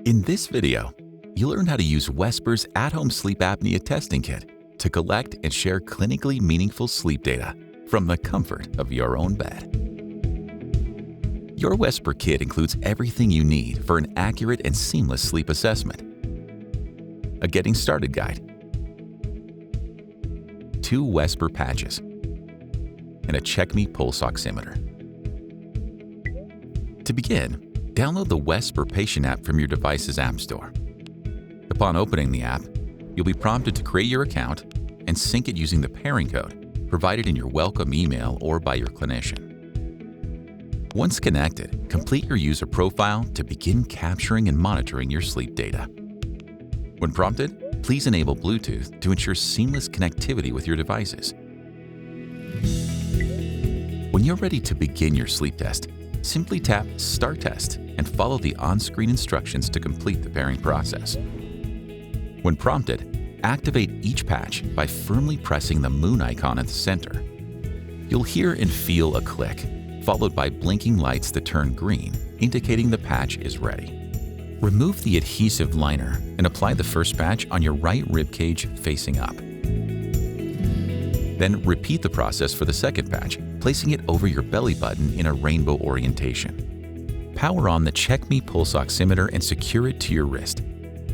In this video, you'll learn how to use Wesper's at-home sleep apnea testing kit to collect and share clinically meaningful sleep data from the comfort of your own bed. Your Wesper kit includes everything you need for an accurate and seamless sleep assessment: a getting started guide, 2 Wesper patches, and a Check Me pulse oximeter. To begin, download the Wesper patient app from your device's app store. Upon opening the app, you'll be prompted to create your account and sync it using the pairing code provided in your welcome email or by your clinician. Once connected, complete your user profile to begin capturing and monitoring your sleep data. When prompted, please enable Bluetooth to ensure seamless connectivity with your devices. When you're ready to begin your sleep test, simply tap Start Test and follow the on-screen instructions to complete the pairing process. When prompted, activate each patch by firmly pressing the moon icon at the center. You'll hear and feel a click, followed by blinking lights that turn green, indicating the patch is ready. Remove the adhesive liner and apply the first patch on your right rib cage facing up. Then repeat the process for the second patch, placing it over your belly button in a rainbow orientation. Power on the Check Me pulse oximeter and secure it to your wrist.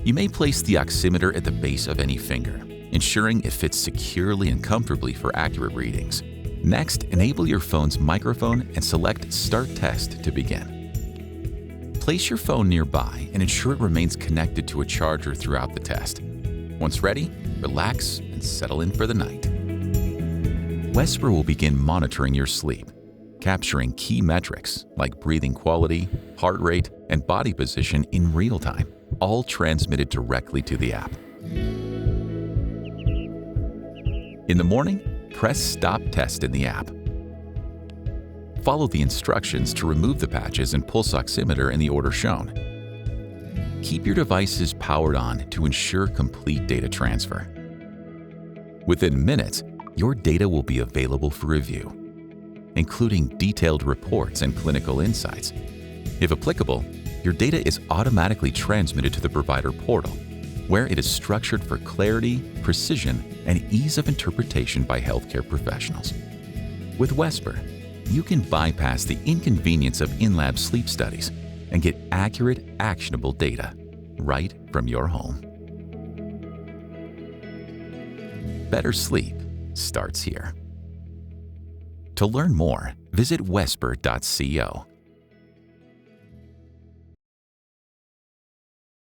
You may place the oximeter at the base of any finger, ensuring it fits securely and comfortably for accurate readings. Next, enable your phone's microphone and select Start Test to begin. Place your phone nearby and ensure it remains connected to a charger throughout the test. Once ready, relax and settle in for the night. Wesper will begin monitoring your sleep, capturing key metrics like breathing quality, heart rate, and body position in real time, all transmitted directly to the app. In the morning, press Stop Test in the app. Follow the instructions to remove the patches and pulse oximeter in the order shown. Keep your devices powered on to ensure complete data transfer. Within minutes, your data will be available for review, including detailed reports and clinical insights. If applicable, your data is automatically transmitted to the provider portal, where it is structured for clarity, precision, and ease of interpretation by healthcare professionals. With Wesper, you can bypass the inconvenience of in-lab sleep studies and get accurate, actionable data right from your home. Better sleep starts here. To learn more, visit wesper.co.